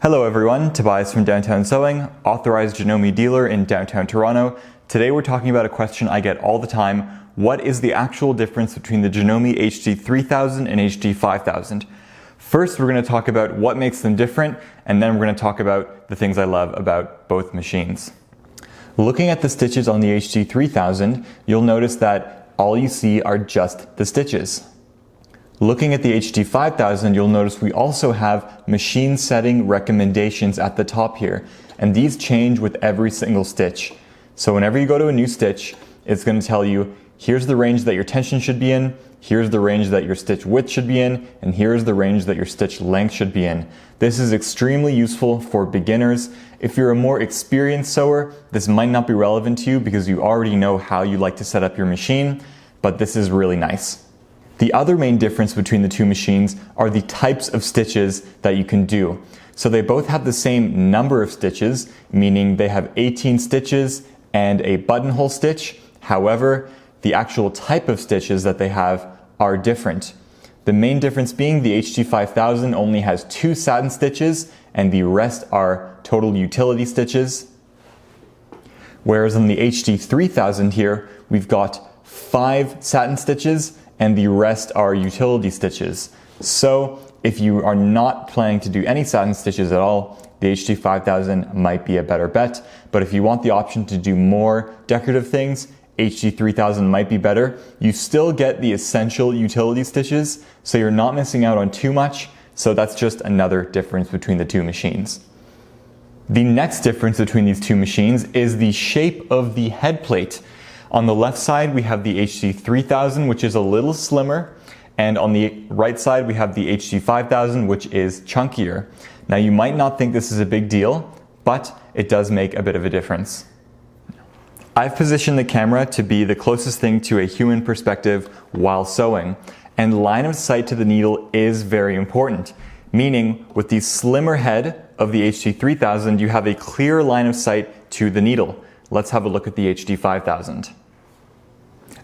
Hello everyone, Tobias from Downtown Sewing, authorized Janome dealer in downtown Toronto. Today we're talking about a question I get all the time. What is the actual difference between the Janome HD3000 and HD5000? First, we're going to talk about what makes them different, and then we're going to talk about the things I love about both machines. Looking at the stitches on the HD3000, you'll notice that all you see are just the stitches. Looking at the HD5000, you'll notice we also have machine setting recommendations at the top here, and these change with every single stitch. So whenever you go to a new stitch, it's going to tell you, here's the range that your tension should be in, here's the range that your stitch width should be in, and here's the range that your stitch length should be in. This is extremely useful for beginners. If you're a more experienced sewer, this might not be relevant to you because you already know how you like to set up your machine, but this is really nice. The other main difference between the two machines are the types of stitches that you can do. So they both have the same number of stitches, meaning they have 18 stitches and a buttonhole stitch. However, the actual type of stitches that they have are different. The main difference being the HD5000 only has 2 satin stitches and the rest are total utility stitches. Whereas on the HD3000 here, we've got 5 satin stitches and the rest are utility stitches. So if you are not planning to do any satin stitches at all, the HD5000 might be a better bet. But if you want the option to do more decorative things, HD3000 might be better. You still get the essential utility stitches, so you're not missing out on too much. So that's just another difference between the two machines. The next difference between these two machines is the shape of the head plate. On the left side, we have the HD3000, which is a little slimmer, and on the right side, we have the HD5000, which is chunkier. Now, you might not think this is a big deal, but it does make a bit of a difference. I've positioned the camera to be the closest thing to a human perspective while sewing, and line of sight to the needle is very important, meaning with the slimmer head of the HD3000, you have a clear line of sight to the needle. Let's have a look at the HD5000.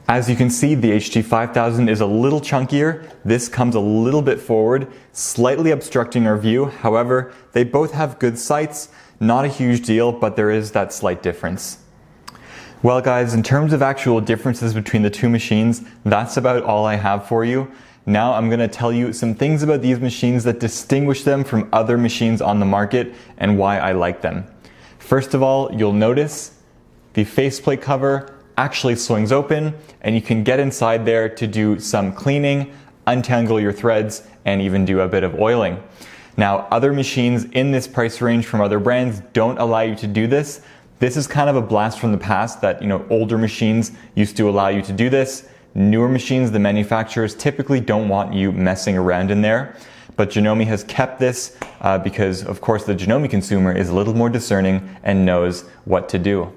As you can see, the HD5000 is a little chunkier. This comes a little bit forward, slightly obstructing our view. However, they both have good sights. Not a huge deal, but there is that slight difference. Well guys, in terms of actual differences between the two machines, that's about all I have for you. Now I'm going to tell you some things about these machines that distinguish them from other machines on the market and why I like them. First of all, you'll notice the faceplate cover actually swings open and you can get inside there to do some cleaning, untangle your threads, and even do a bit of oiling. Now, other machines in this price range from other brands don't allow you to do this. This is kind of a blast from the past that, older machines used to allow you to do this. Newer machines, the manufacturers typically don't want you messing around in there. But Janome has kept this because, of course, the Janome consumer is a little more discerning and knows what to do.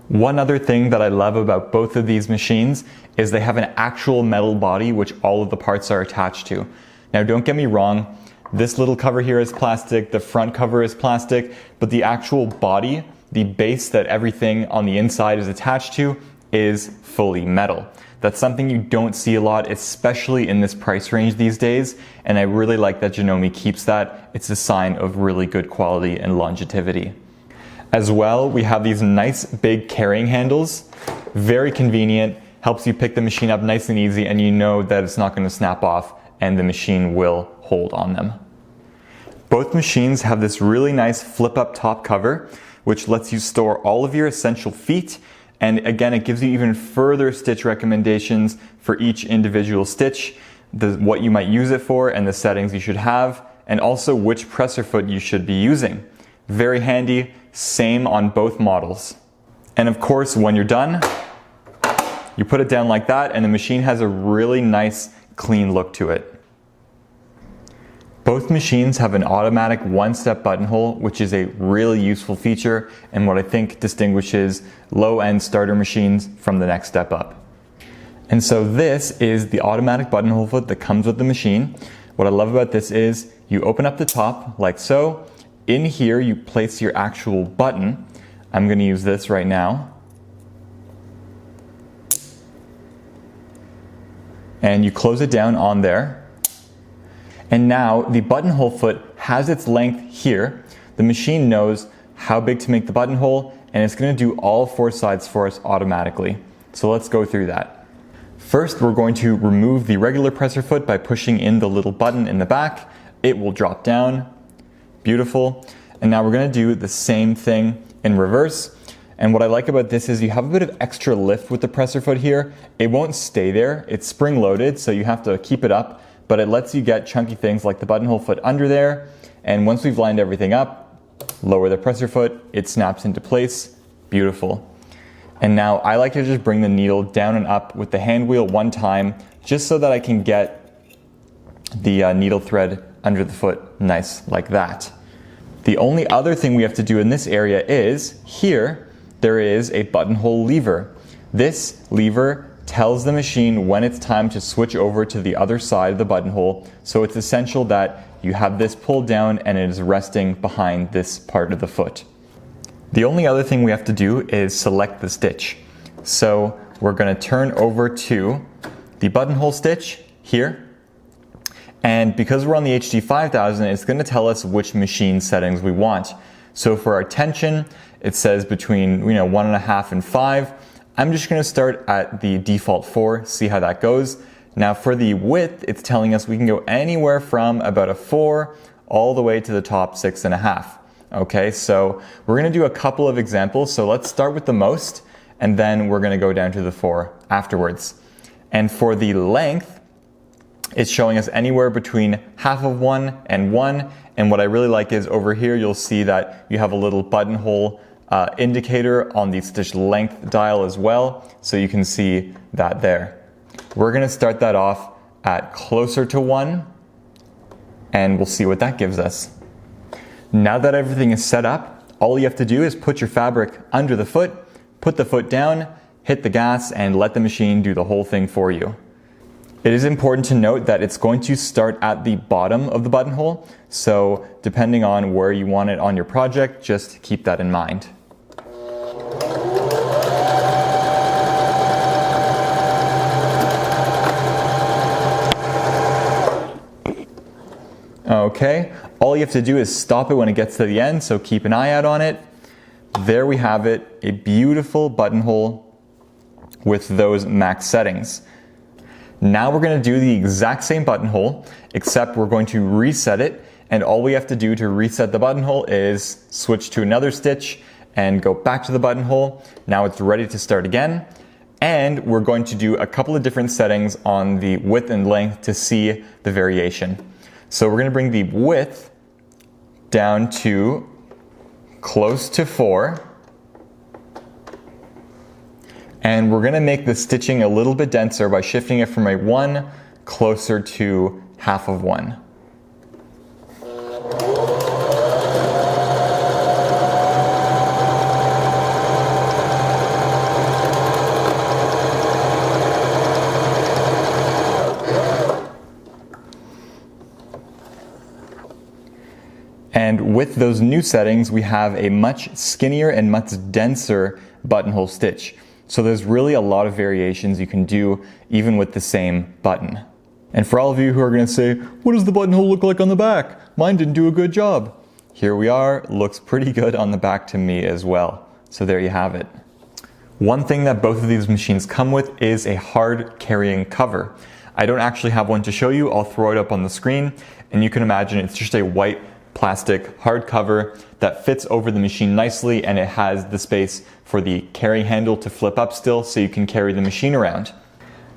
One other thing that I love about both of these machines is they have an actual metal body which all of the parts are attached to. Now, don't get me wrong, this little cover here is plastic, the front cover is plastic, but the actual body, the base that everything on the inside is attached to, is fully metal. That's something you don't see a lot, especially in this price range these days, and I really like that Janome keeps that. It's a sign of really good quality and longevity. As well, we have these nice big carrying handles, very convenient, helps you pick the machine up nice and easy, and you know that it's not going to snap off and the machine will hold on them. Both machines have this really nice flip up top cover, which lets you store all of your essential feet. And again, it gives you even further stitch recommendations for each individual stitch, what you might use it for and the settings you should have, and also which presser foot you should be using. Very handy, same on both models. And of course, when you're done, you put it down like that and the machine has a really nice, clean look to it. Both machines have an automatic one-step buttonhole, which is a really useful feature and what I think distinguishes low-end starter machines from the next step up. And so this is the automatic buttonhole foot that comes with the machine. What I love about this is you open up the top like so. In here, you place your actual button. I'm going to use this right now. And you close it down on there. And now the buttonhole foot has its length here. the machine knows how big to make the buttonhole, and it's going to do all 4 sides for us automatically. So let's go through that. First, we're going to remove the regular presser foot by pushing in the little button in the back. It will drop down. Beautiful. And now we're going to do the same thing in reverse. And what I like about this is you have a bit of extra lift with the presser foot here. It won't stay there. It's spring loaded, so you have to keep it up, but it lets you get chunky things like the buttonhole foot under there. And once we've lined everything up, lower the presser foot, it snaps into place. Beautiful. And now I like to just bring the needle down and up with the hand wheel one time, just so that I can get the needle thread under the foot nice like that. The only other thing we have to do in this area is here, there is a buttonhole lever. This lever tells the machine when it's time to switch over to the other side of the buttonhole, so it's essential that you have this pulled down and it is resting behind this part of the foot. The only other thing we have to do is select the stitch. So we're going to turn over to the buttonhole stitch here, and because we're on the HD5000, it's going to tell us which machine settings we want. So for our tension, it says between 1.5 and 5. I'm just going to start at the default 4, see how that goes. Now for the width, it's telling us we can go anywhere from about a 4 all the way to the top 6.5. Okay, so we're going to do a couple of examples. So let's start with the most, and then we're going to go down to the 4 afterwards. And for the length, it's showing us anywhere between 1/2 and 1. And what I really like is over here, you'll see that you have a little buttonhole indicator on the stitch length dial as well. So you can see that there. We're going to start that off at closer to 1, and we'll see what that gives us. Now that everything is set up, all you have to do is put your fabric under the foot, put the foot down, hit the gas, and let the machine do the whole thing for you. It is important to note that it's going to start at the bottom of the buttonhole, so depending on where you want it on your project, just keep that in mind. Okay, all you have to do is stop it when it gets to the end, so keep an eye out on it. There we have it, a beautiful buttonhole with those max settings. Now we're going to do the exact same buttonhole, except we're going to reset it, and all we have to do to reset the buttonhole is switch to another stitch and go back to the buttonhole. Now it's ready to start again, and we're going to do a couple of different settings on the width and length to see the variation. So we're going to bring the width down to close to 4. And we're going to make the stitching a little bit denser by shifting it from a 1 closer to 1/2 1. And with those new settings, we have a much skinnier and much denser buttonhole stitch. So there's really a lot of variations you can do even with the same button. And for all of you who are going to say, what does the buttonhole look like on the back? Mine didn't do a good job. Here we are, looks pretty good on the back to me as well. So there you have it. One thing that both of these machines come with is a hard carrying cover. I don't actually have one to show you, I'll throw it up on the screen, and you can imagine it's just a white plastic hard cover that fits over the machine nicely, and it has the space for the carry handle to flip up still so you can carry the machine around.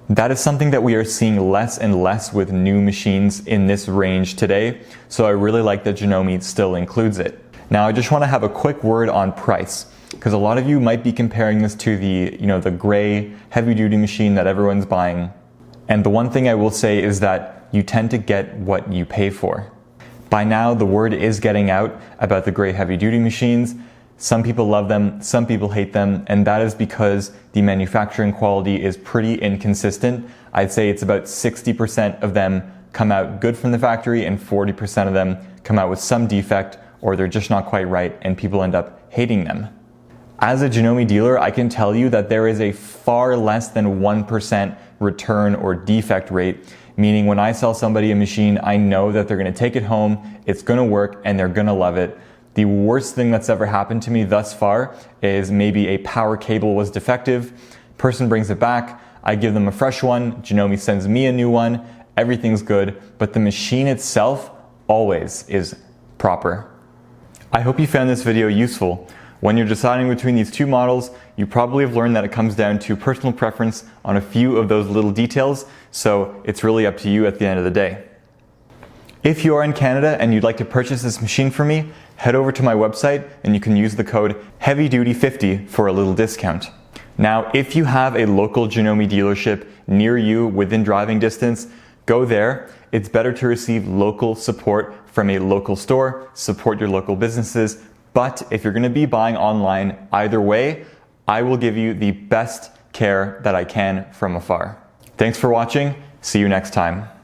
That is something that we are seeing less and less with new machines in this range today, so I really like that Janome still includes it. Now I just want to have a quick word on price, because a lot of you might be comparing this to the gray heavy duty machine that everyone's buying. And the one thing I will say is that you tend to get what you pay for. By now, the word is getting out about the gray heavy-duty machines. Some people love them, some people hate them, and that is because the manufacturing quality is pretty inconsistent. I'd say it's about 60% of them come out good from the factory and 40% of them come out with some defect, or they're just not quite right and people end up hating them. As a Janome dealer, I can tell you that there is a far less than 1% return or defect rate, meaning when I sell somebody a machine, I know that they're going to take it home, it's going to work, and they're going to love it. The worst thing that's ever happened to me thus far is maybe a power cable was defective, person brings it back, I give them a fresh one, Janome sends me a new one, everything's good, but the machine itself always is proper. I hope you found this video useful. When you're deciding between these two models, you probably have learned that it comes down to personal preference on a few of those little details, so it's really up to you at the end of the day. If you are in Canada and you'd like to purchase this machine from me, head over to my website and you can use the code HEAVYDUTY50 for a little discount. Now, if you have a local Janome dealership near you within driving distance, go there. It's better to receive local support from a local store, support your local businesses. But if you're going to be buying online, either way, I will give you the best care that I can from afar. Thanks for watching. See you next time.